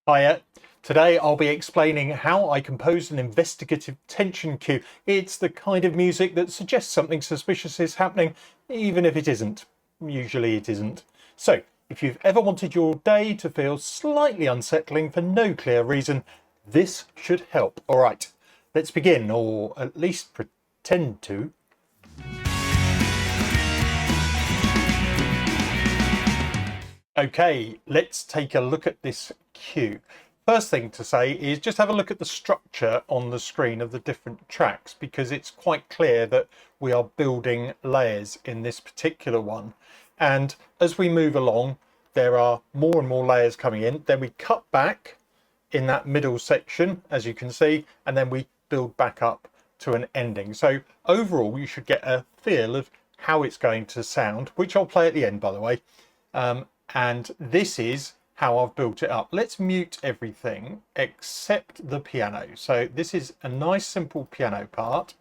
Hiya. Today I'll be explaining how I compose an investigative tension cue. It's the kind of music that suggests something suspicious is happening, even if it isn't. Usually it isn't. So, if you've ever wanted your day to feel slightly unsettling for no clear reason, this should help. Alright, let's begin, or at least pretend to. Okay, let's take a look at this cue. First thing to say is just have a look at the structure on the screen of the different tracks, because it's quite clear that we are building layers in this particular one. And as we move along, there are more and more layers coming in. Then we cut back in that middle section, as you can see, and then we build back up to an ending. So overall, you should get a feel of how it's going to sound, which I'll play at the end, by the way. And this is how I've built it up. Let's mute everything except the piano. So this is a nice simple piano part.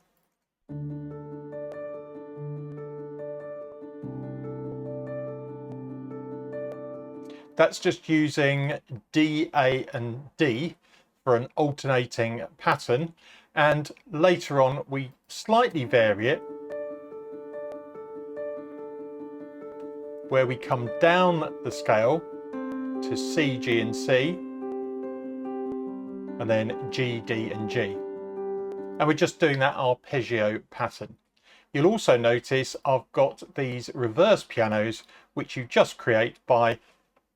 That's just using D, A and D for an alternating pattern. And later on we slightly vary it, where we come down the scale to C, G and C, and then G, D and G. And we're just doing that arpeggio pattern. You'll also notice I've got these reverse pianos, which you just create by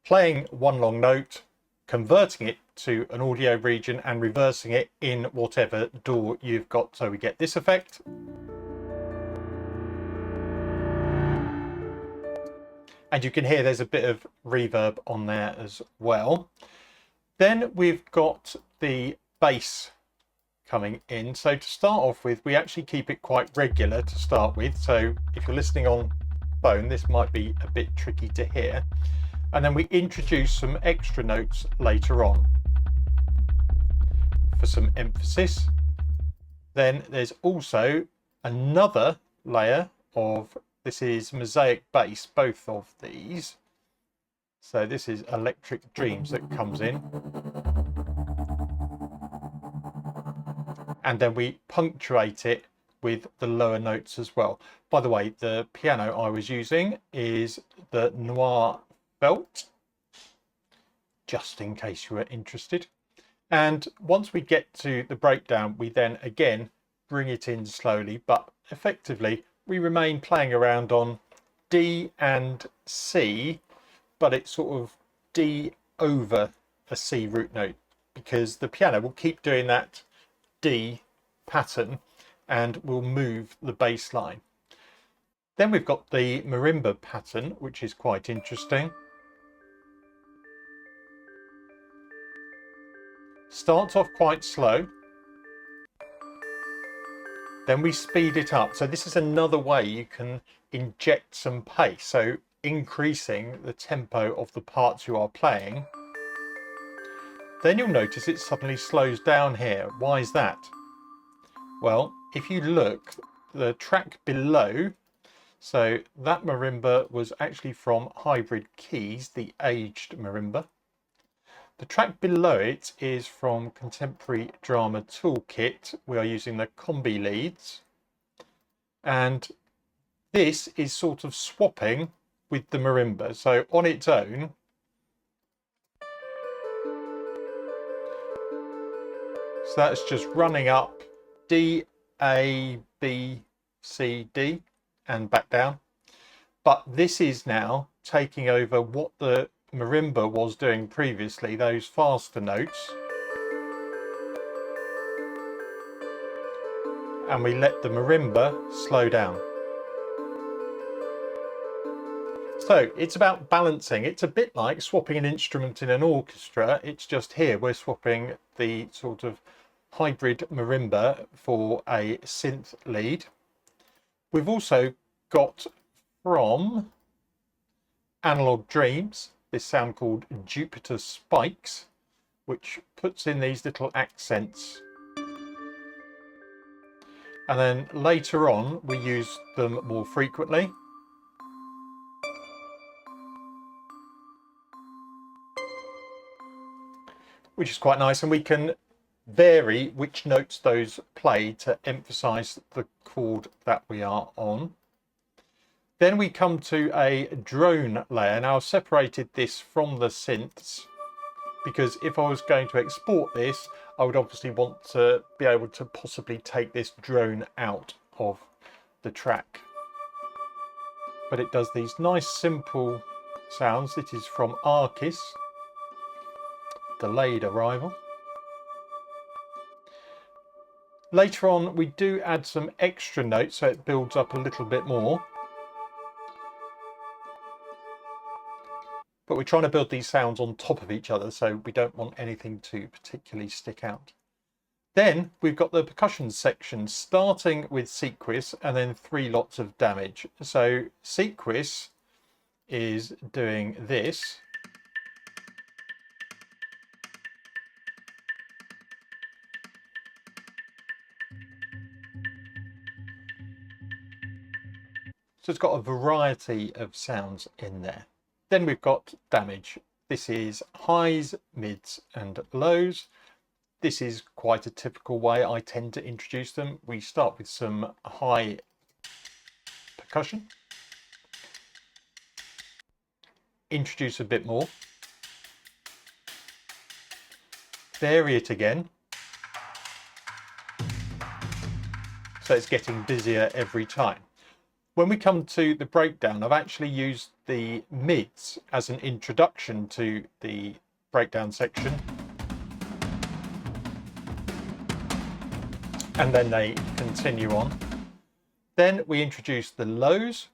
playing one long note, converting it to an audio region and reversing it in whatever DAW you've got. So we get this effect. And you can hear there's a bit of reverb on there as well. Then we've got the bass coming in. So to start off with, we actually keep it quite regular to start with. So if you're listening on phone, this might be a bit tricky to hear. And then we introduce some extra notes later on for some emphasis. Then there's also another layer of, this is mosaic bass, both of these. So this is Electric Dreams that comes in. And then we punctuate it with the lower notes as well. By the way, the piano I was using is the Noir Belt, just in case you were interested. And once we get to the breakdown, we then again bring it in slowly, but effectively we remain playing around on D and C, but it's sort of D over a C root note, because the piano will keep doing that D pattern and will move the bass line. Then we've got the marimba pattern, which is quite interesting. Starts off quite slow. Then we speed it up. So this is another way you can inject some pace. So increasing the tempo of the parts you are playing. Then you'll notice it suddenly slows down here. Why is that? Well, if you look, the track below, so that marimba was actually from Hybrid Keys, the aged marimba. The track below it is from Contemporary Drama Toolkit. We are using the combi leads. And this is sort of swapping with the marimba. So on its own, so that's just running up D, A, B, C, D and back down. But this is now taking over what the marimba was doing previously, those faster notes, and we let the marimba slow down. So it's about balancing. It's a bit like swapping an instrument in an orchestra. It's just here we're swapping the sort of hybrid marimba for a synth lead. We've also got from Analog Dreams this sound called Jupiter Spikes, which puts in these little accents. And then later on we use them more frequently. which is quite nice, and we can vary which notes those play to emphasize the chord that we are on. Then we come to a drone layer. Now I've separated this from the synths because if I was going to export this, I would obviously want to be able to possibly take this drone out of the track. But it does these nice simple sounds. This is from Arcus, delayed arrival. Later on we do add some extra notes so it builds up a little bit more. But we're trying to build these sounds on top of each other, so we don't want anything to particularly stick out. Then we've got the percussion section, starting with Sequis and then 3 lots of damage. So Sequis is doing this. So it's got a variety of sounds in there. Then we've got damage. This is highs, mids and lows. This is quite a typical way I tend to introduce them. We start with some high percussion, introduce a bit more, vary it again, so it's getting busier every time. When we come to the breakdown, I've actually used the mids as an introduction to the breakdown section. And then they continue on. Then we introduce the lows.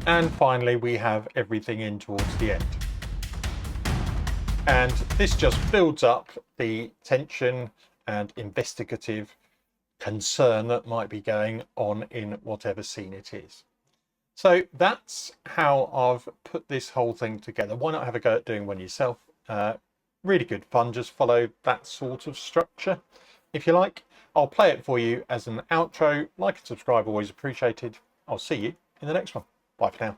And finally, we have everything in towards the end. And this just builds up the tension and investigative concern that might be going on in whatever scene it is. So that's how I've put this whole thing together. Why not have a go at doing one yourself? Really good fun. Just follow that sort of structure if you like. I'll play it for you as an outro. Like and subscribe, always appreciated. I'll see you in the next one. Bye for now.